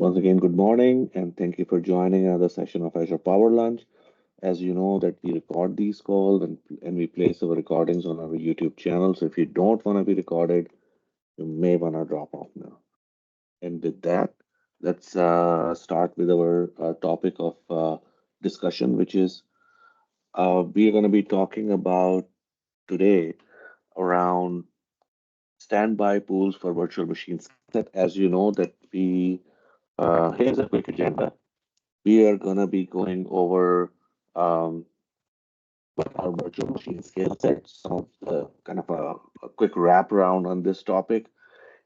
Once again, good morning, and thank you for joining another session of Azure Power Lunch. As you know that we record these calls and we place our recordings on our YouTube channel. So if you don't want to be recorded, you may want to drop off now. And with that, let's start with our topic of discussion, which is we are going to be talking about today around standby pools for virtual machines. As you know that here's a quick agenda. We are going to be going over um, what our virtual machine skill set, some of the kind of a quick wrap around on this topic,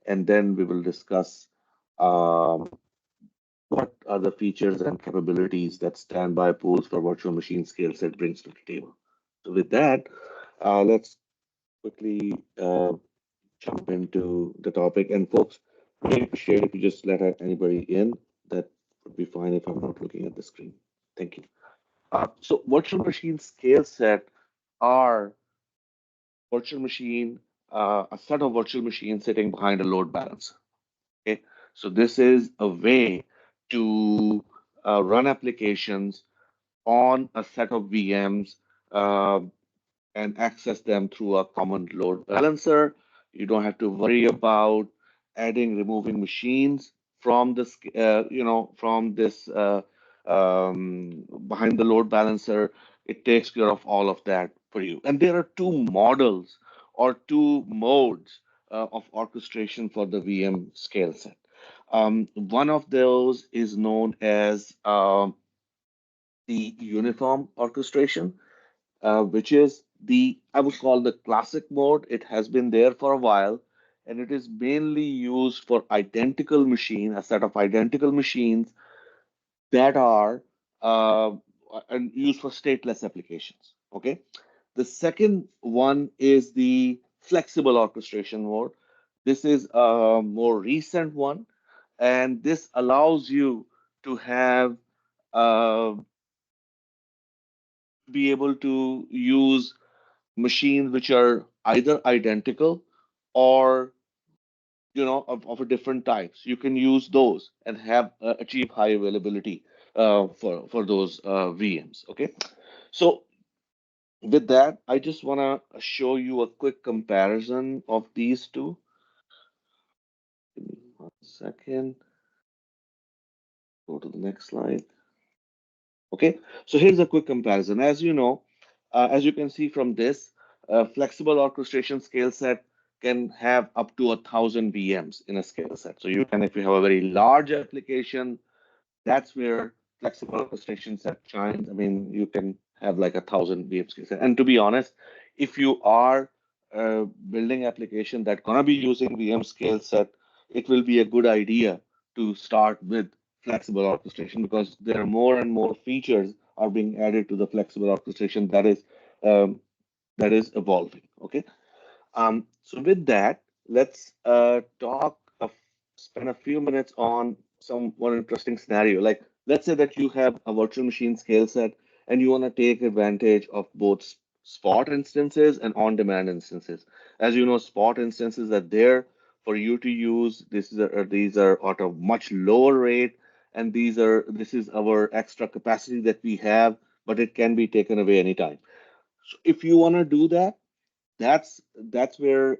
and then we will discuss um, what are the features and capabilities that standby pools for virtual machine skill set brings to the table. So with that, let's quickly jump into the topic. And folks, really appreciate if you just let anybody in. That would be fine if I'm not looking at the screen. Thank you. So virtual machine scale set are virtual machine, a set of virtual machines sitting behind a load balancer. Okay, so this is a way to run applications on a set of VMs uh, and access them through a common load balancer. You don't have to worry about adding, removing machines from this, from this behind the load balancer. It takes care of all of that for you. And there are two models or two modes of orchestration for the VM scale set. One of those is known as the uniform orchestration, which is I would call the classic mode. It has been there for a while, and it is mainly used for a set of identical machines that are uh, and used for stateless applications. Okay. The second one is the flexible orchestration mode. This is a more recent one, and this allows you to have uh, be able to use machines which are either identical or of a different types. You can use those and have achieve high availability for those VMs. Okay, so with that, I just want to show you a quick comparison of these two. Give me 1 second. Go to the next slide. Okay, so here's a quick comparison. As you know, as you can see from this, flexible orchestration scale set can have up to 1,000 VMs in a scale set. So you can, if you have a very large application, that's where flexible orchestration set shines. I mean, you can have like 1,000 VM scale set. And to be honest, if you are building application that gonna be using VM scale set, it will be a good idea to start with flexible orchestration because there are more and more features are being added to the flexible orchestration um, that is evolving. Okay. So with that, let's spend a few minutes on some one interesting scenario. Like, let's say that you have a virtual machine scale set and you want to take advantage of both spot instances and on-demand instances. As you know, spot instances are there for you to use. These are at a much lower rate, and this is our extra capacity that we have, but it can be taken away anytime. So if you want to do that, that's where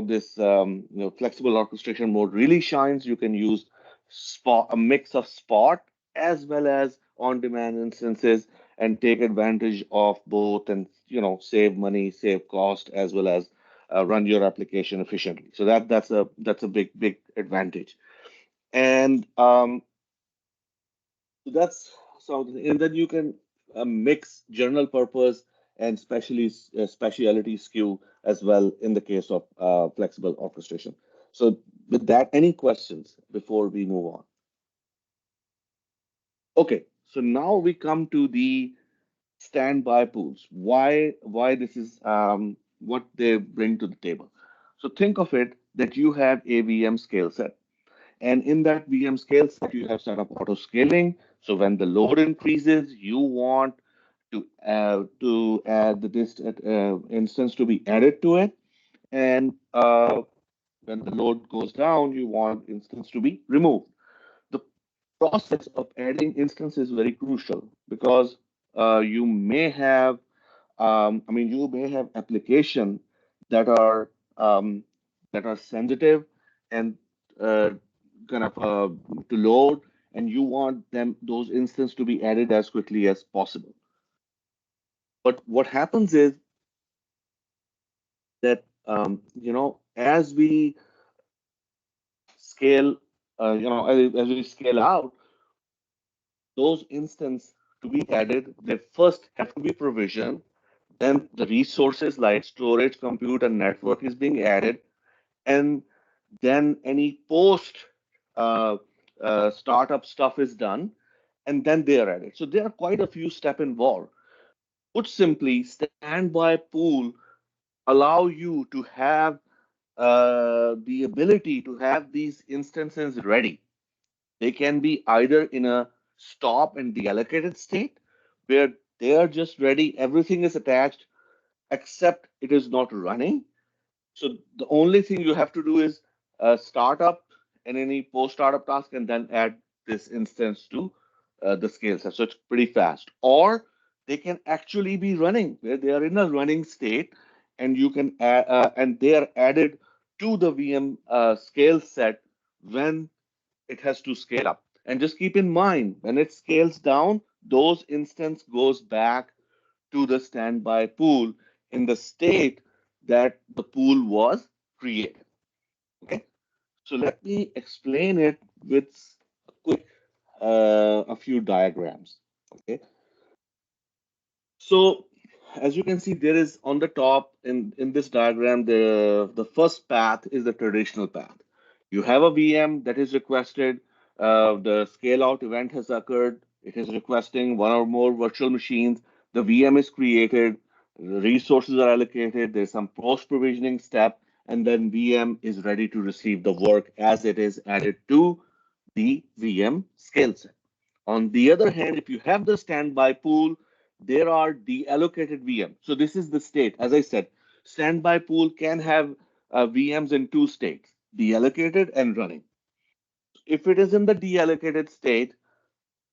this flexible orchestration mode really shines. You can use a mix of spot as well as on-demand instances and take advantage of both, and save money, save cost, as well as run your application efficiently. So that's a big advantage. And that's and then you can mix general purpose and specialty SKU as well in the case of flexible orchestration. So with that, any questions before we move on? Okay, so now we come to the standby pools. Why this is what they bring to the table. So think of it that you have a VM scale set. And in that VM scale set, you have set up auto scaling. So when the load increases, you want to add this instance to be added to it. And when the load goes down, you want instance to be removed. process of adding instance is very crucial because you may have, you may have application that are um, that are sensitive and uh, kind of to load, and you want them those instances to be added as quickly as possible. But what happens is that as we scale, as we scale out, those instances to be added, they first have to be provisioned. Then the resources like storage, compute, and network is being added, and then any post uh, startup stuff is done, and then they are added. So there are quite a few steps involved. Put simply, standby pool allow you to have the ability to have these instances ready. They can be either in a stop and deallocated state where they are just ready, everything is attached, except it is not running. So the only thing you have to do is start up and any post startup task and then add this instance to the scale set. So it's pretty fast. Or they can actually be running where they are in a running state and you can add, and they are added to the VM scale set when it has to scale up. And just keep in mind when it scales down, those instance goes back to the standby pool in the state that the pool was created. Okay, so let me explain it with a quick a few diagrams. Okay, so as you can see, there is on the top in this diagram, the first path is the traditional path. You have a VM that is requested. The scale out event has occurred. It is requesting one or more virtual machines. The VM is created. The resources are allocated. There's some post provisioning step, and then VM is ready to receive the work as it is added to the VM scale set. On the other hand, if you have the standby pool, there are deallocated VM. So this is the state. As I said, standby pool can have VMs in two states, deallocated and running. If it is in the deallocated state,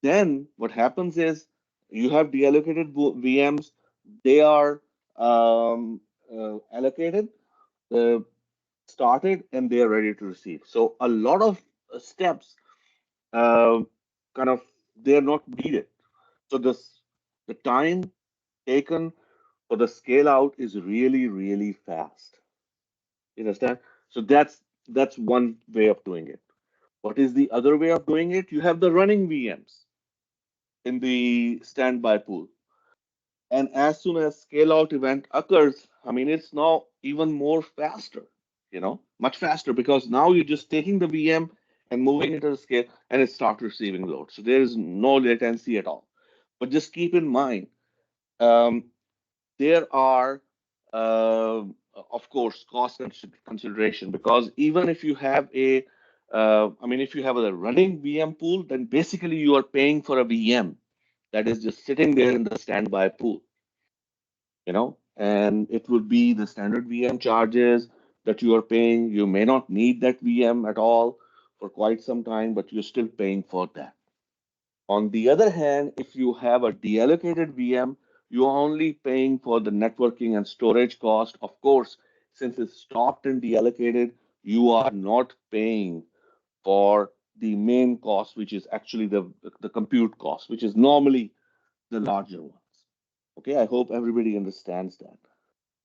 then what happens is you have deallocated VMs. They are allocated, uh, started, and they are ready to receive. So a lot of steps uh, kind of they are not needed. So the time taken for the scale out is really, really fast. You understand? So that's one way of doing it. What is the other way of doing it? You have the running VMs in the standby pool. And as soon as scale out event occurs, it's now even more faster, much faster because now you're just taking the VM and moving it to the scale and it starts receiving load. So there is no latency at all. But just keep in mind, um, there are, uh, of course, cost consideration because even if you have if you have a running VM pool, then basically you are paying for a VM that is just sitting there in the standby pool, and it would be the standard VM charges that you are paying. You may not need that VM at all for quite some time, but you're still paying for that. On the other hand, if you have a deallocated VM, you are only paying for the networking and storage cost. Of course, since it's stopped and deallocated, you are not paying for the main cost, which is actually the compute cost, which is normally the larger ones. Okay, I hope everybody understands that.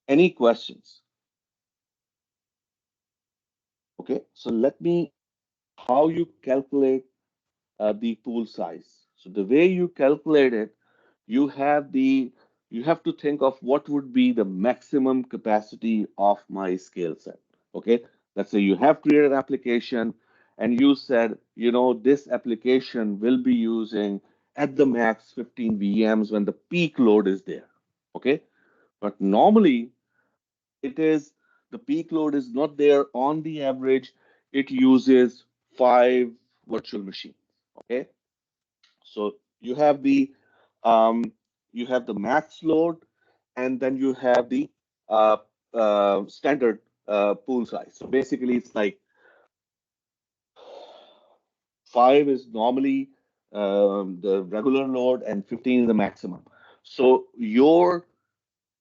Any questions? Okay, so let me how you calculate the pool size. So the way you calculate it, you have the you have to think of what would be the maximum capacity of my scale set. Okay, let's say you have created an application and you said, this application will be using at the max 15 VMs when the peak load is there. Okay, but normally it is the peak load is not there on the average. It uses 5 virtual machines. Okay, so um, you have the max load, and then you have the uh, standard pool size. So basically, it's like 5 is normally the regular load, and 15 is the maximum. So your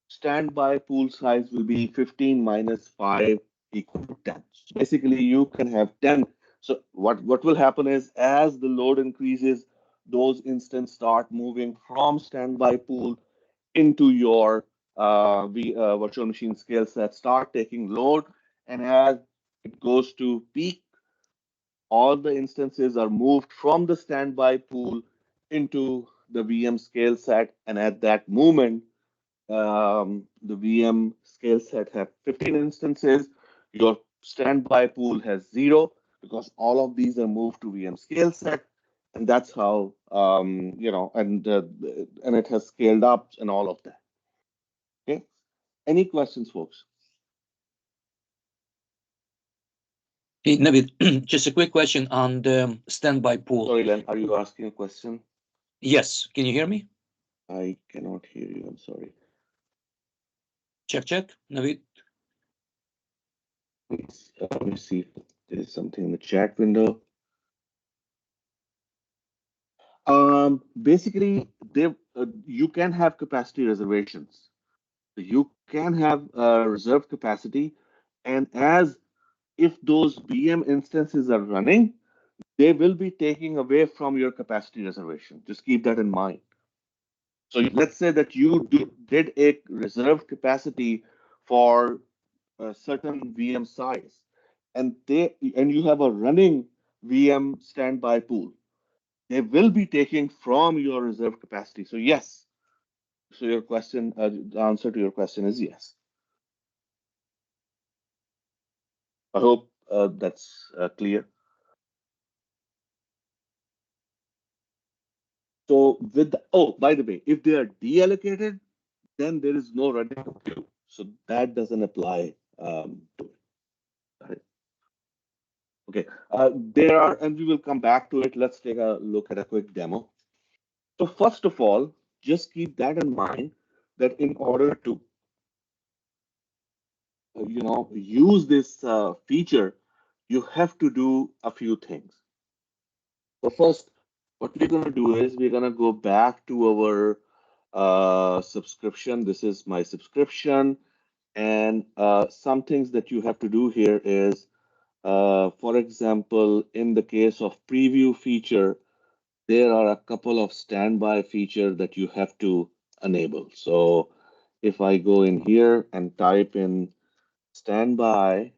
standby pool size will be 15 minus 5 equal to 10. So basically, you can have 10. So what will happen is as the load increases, those instances start moving from standby pool into your virtual machine scale set, start taking load, and as it goes to peak, all the instances are moved from the standby pool into the VM scale set, and at that moment, the VM scale set have 15 instances. Your standby pool has 0 because all of these are moved to VM scale set, and that's how and it has scaled up and all of that. Okay. Any questions, folks? Hey, Navid, just a quick question on the standby pool. Sorry, Len, are you asking a question? Yes, can you hear me? I cannot hear you. I'm sorry. Check, Navid. Please, let me see if there's something in the chat window. Basically, you can have capacity reservations. You can have reserved capacity, and as if those VM instances are running, they will be taking away from your capacity reservation. Just keep that in mind. So let's say that you did a reserved capacity for a certain VM size, and you have a running VM standby pool. They will be taking from your reserve capacity. So yes. So your question, the answer to your question is yes. I hope that's clear. So by the way, if they are deallocated, then there is no running compute. So that doesn't apply to it. Got it? Okay. There are, and we will come back to it. Let's take a look at a quick demo. So first of all, just keep that in mind that in order to use this feature, you have to do a few things. So first, what we're going to do is we're going to go back to our subscription. This is my subscription. And some things that you have to do here is, for example, in the case of preview feature, there are a couple of standby features that you have to enable. So if I go in here and type in standby,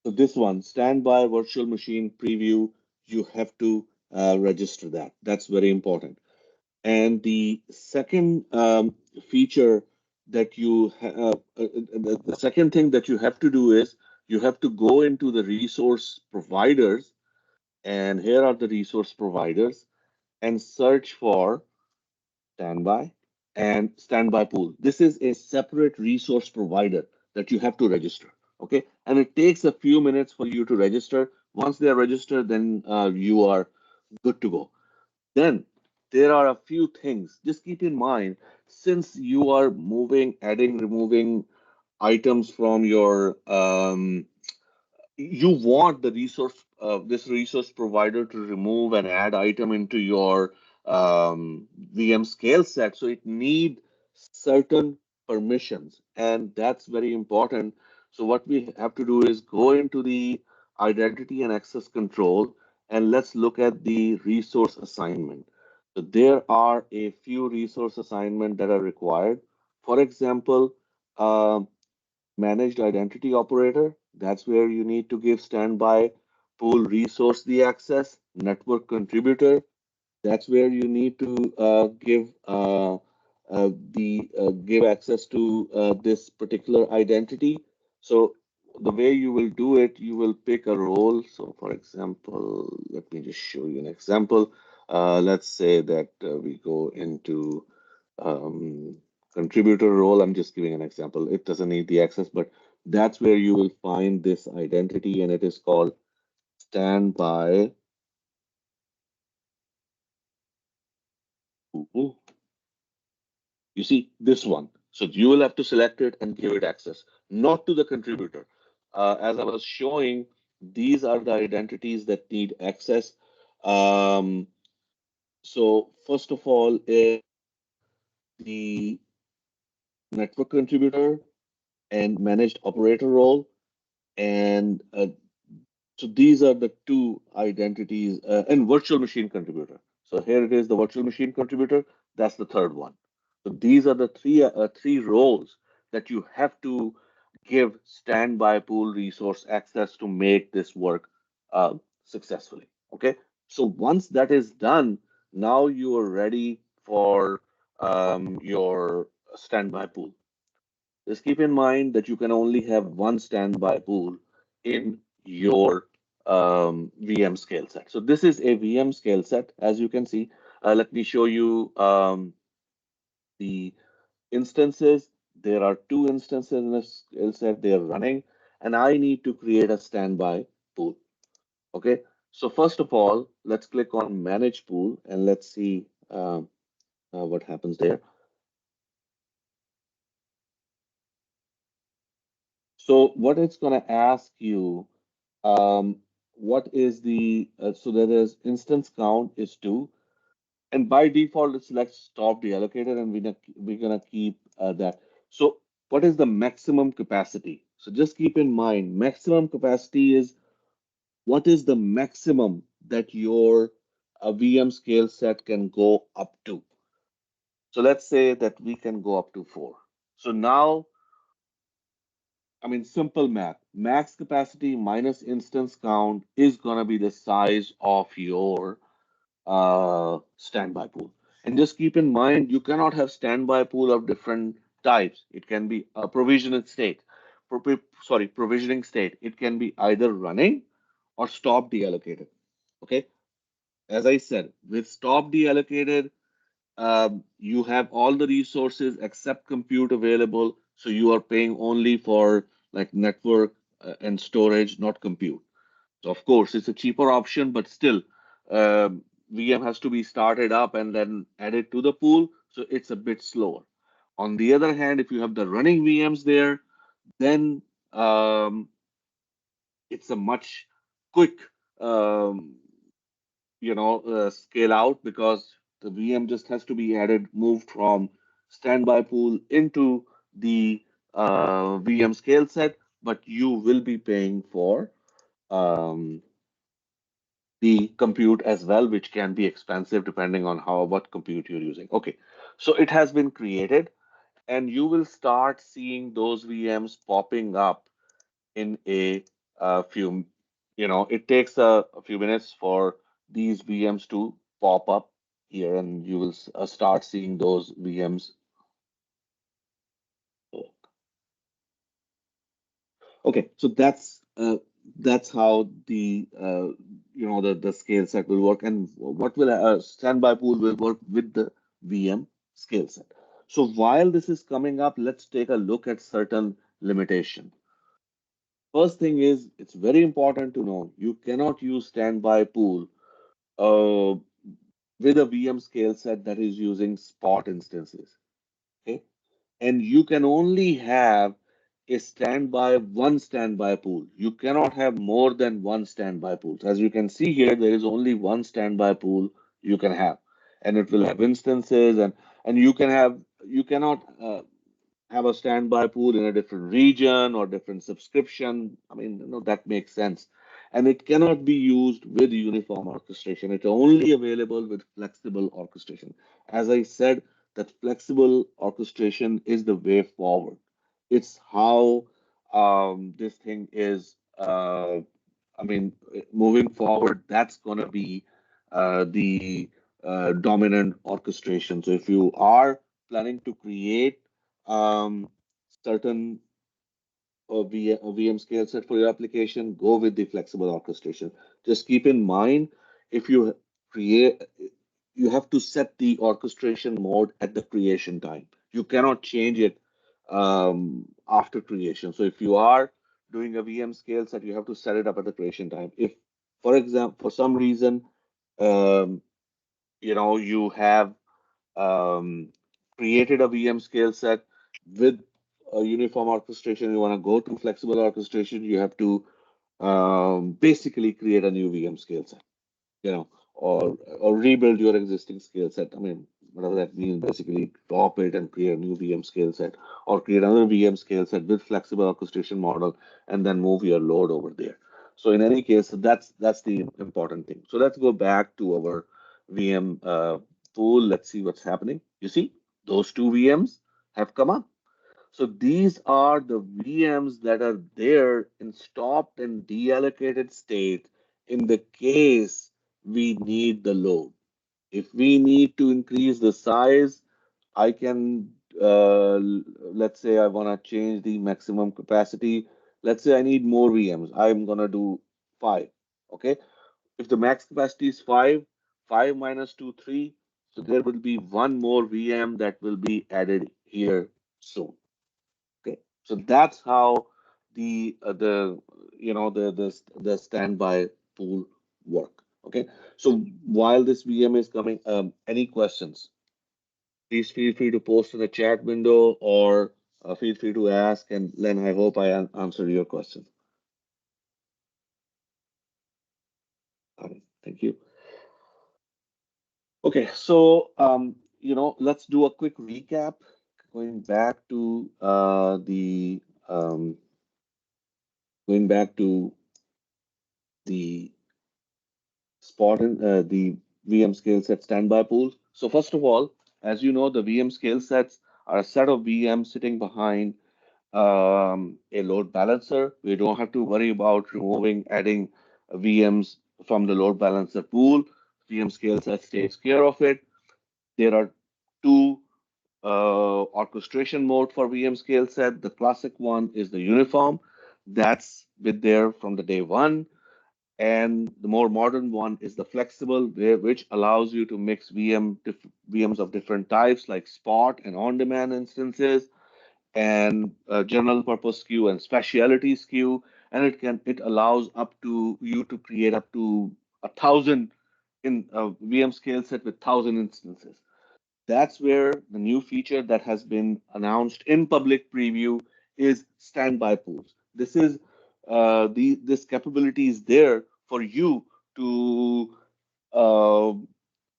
so this one, standby virtual machine preview, you have to register that. That's very important. And the second feature that the second thing that you have to do is you have to go into the resource providers, and here are the resource providers, and search for standby and standby pool. This is a separate resource provider that you have to register. Okay, and it takes a few minutes for you to register. Once they are registered, then you are good to go. Then there are a few things. Just keep in mind, since you are moving, adding, removing items from your you want the this resource provider to remove and add item into your VM scale set. So it need certain permissions, and that's very important. So what we have to do is go into the identity and access control, and let's look at the resource assignment. So there are a few resource assignment that are required. For example, managed identity operator. That's where you need to give standby pool resource the access, network contributor. That's where you need to give access to this particular identity. So the way you will do it, you will pick a role. So for example, let me just show you an example. Let's say that we go into um, contributor role. I'm just giving an example. It doesn't need the access, but that's where you will find this identity, and it is called standby. Ooh, you see this one. So you will have to select it and give it access, not to the contributor. As I was showing, These are the identities that need access. Um, so first of all is the network contributor and managed operator role. And so these are the two identities and virtual machine contributor. So here it is, the virtual machine contributor. That's the third one. So these are the three roles that you have to give standby pool resource access to make this work uh, successfully. Okay. So once that is done, now you are ready for your standby pool. Just keep in mind that you can only have one standby pool in your VM scale set. So this is a VM scale set, as you can see. Let me show you the instances. There are two instances in the scale set. They are running, and I need to create a standby pool. Okay. So first of all, let's click on Manage Pool and let's see what happens there. So what it's going to ask you, what is the so there is instance count is 2, and by default it selects stop deallocated, and we're gonna keep that. So what is the maximum capacity? So just keep in mind, maximum capacity is what is the maximum that your VM scale set can go up to. So let's say that we can go up to 4. So now, I mean, simple math. Max capacity minus instance count is going to be the size of your standby pool. And just keep in mind, you cannot have standby pool of different types. It can be a provisioning state. Provisioning state. It can be either running or stop deallocated. Okay. As I said, with stop deallocated, you have all the resources except compute available, so you are paying only for like network and storage, not compute. So of course, it's a cheaper option, but still, VM has to be started up and then added to the pool, so it's a bit slower. On the other hand, if you have the running VMs there, then it's a much quick um, scale out, because the VM just has to be added, moved from standby pool into the VM scale set, but you will be paying for um, the compute as well, which can be expensive depending on how what compute you're using. Okay, so it has been created, and you will start seeing those VMs popping up in few, it takes a few minutes for these VMs to pop up here, and you will start seeing those VMs. Okay, so that's how the the scale set will work, and what will standby pool will work with the VM scale set. So while this is coming up, let's take a look at certain limitation. First thing is, it's very important to know you cannot use standby pool uh, with a VM scale set that is using spot instances. Okay, and you can only have one standby pool. You cannot have more than one standby pool. As you can see here, there is only one standby pool you can have, and it will have instances, and you cannot have a standby pool in a different region or different subscription. I mean, that makes sense. And it cannot be used with uniform orchestration. It's only available with flexible orchestration. As I said, that flexible orchestration is the way forward. It's how this thing is, I mean, moving forward, that's going to be the dominant orchestration. So if you are planning to create um, certain VM scale set for your application, go with the flexible orchestration. Just keep in mind, if you create, you have to set the orchestration mode at the creation time. You cannot change it after creation. So if you are doing a VM scale set, you have to set it up at the creation time. If, for example, for some reason, um, you have um, created a VM scale set with a uniform orchestration, you want to go to flexible orchestration, you have to basically create a new VM scale set, you know, or rebuild your existing skill set. I mean, whatever that means, basically drop it and create a new VM skill set, or create another VM skill set with flexible orchestration model, and then move your load over there. So in any case, that's the important thing. So let's go back to our VM pool. Let's see what's happening. You see, those two VMs have come up. So these are the VMs that are there in stopped and deallocated state in the case we need the load. If we need to increase the size, I can, let's say I want to change the maximum capacity. Let's say I need more VMs. I'm going to do five. Okay. If the max capacity is five, five minus two, three. So there will be one more VM that will be added here soon. Okay, so that's how the the standby pool work. Okay, so while this VM is coming, any questions? Please feel free to post in the chat window or feel free to ask. And Len, I hope I answered your question. All right, thank you. Okay, so let's do a quick recap. Going back to um, going back to the spot in the VM scale set standby pools. So first of all, as you know, the VM scale sets are a set of VMs sitting behind a load balancer. We don't have to worry about removing, adding VMs from the load balancer pool. VM scale set takes care of it. There are two orchestration mode for VM scale set. The classic one is the uniform. That's been there from the day one. And the more modern one is the flexible, which allows you to mix VMs of different types like spot and on-demand instances and general purpose queue and specialty queue. And it allows up to you to create up to 1,000 in a VM scale set with 1,000 instances. That's where the new feature that has been announced in public preview is standby pools. This capability is there for you to uh,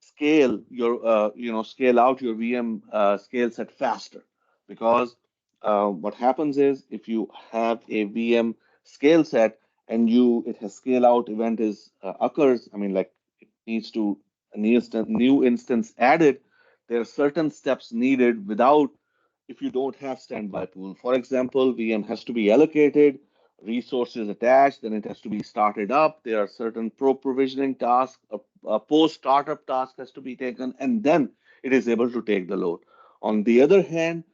scale out your VM scale set faster. Because what happens is if you have a VM scale set and it has scale out event is occurs, I mean, like it needs to a new instance added, there are certain steps needed without if you don't have standby pool. For example, VM has to be allocated, resources attached, then it has to be started up. There are certain provisioning tasks, a post startup task has to be taken, and then it is able to take the load. On the other hand,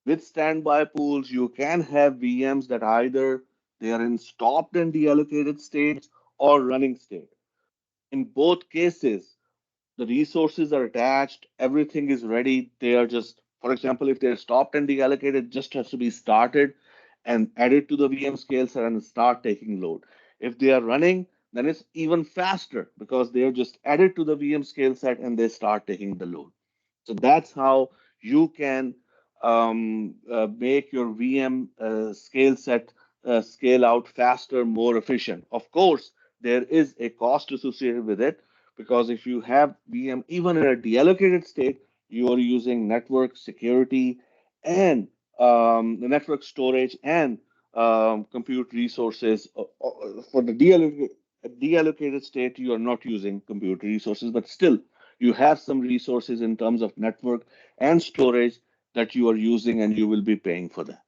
with standby pools, you can have VMs that either they are in stopped and deallocated states or running state. In both cases, the resources are attached, everything is ready. They are just, for example, if they're stopped and deallocated, just has to be started and added to the VM scale set and start taking load. If they are running, then it's even faster because they are just added to the VM scale set and they start taking the load. So that's how you can make your VM scale set scale out faster, more efficient. Of course, there is a cost associated with it because if you have VM even in a deallocated state, you are using network security and the network storage and compute resources. For the deallocated state, you are not using compute resources, but still you have some resources in terms of network and storage that you are using and you will be paying for that.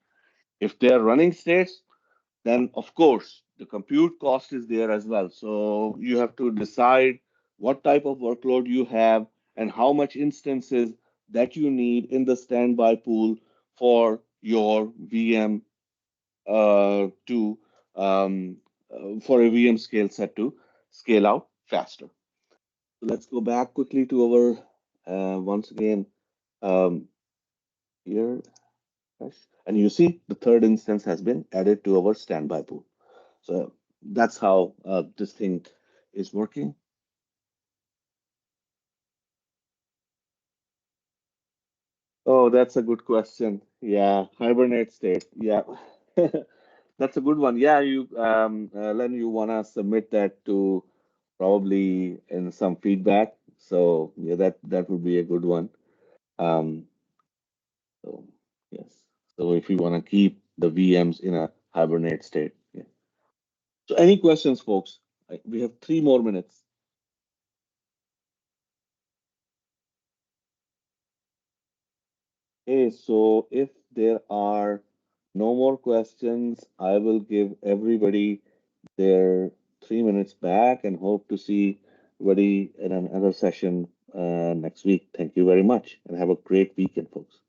If they are running states, then of course the compute cost is there as well. So you have to decide what type of workload you have and how much instances that you need in the standby pool for your VM to for a VM scale set to scale out faster. So let's go back quickly to our once again um, here, and you see the third instance has been added to our standby pool. So that's how this thing is working. Oh, that's a good question. Yeah, hibernate state. Yeah. That's a good one. Yeah, Len, you wanna submit that to probably in some feedback. So yeah, that would be a good one. Um, so yes. So if you wanna keep the VMs in a hibernate state. Yeah. So any questions, folks? We have 3 more minutes. Okay, so if there are no more questions, I will give everybody their 3 minutes back and hope to see everybody in another session next week. Thank you very much and have a great weekend, folks.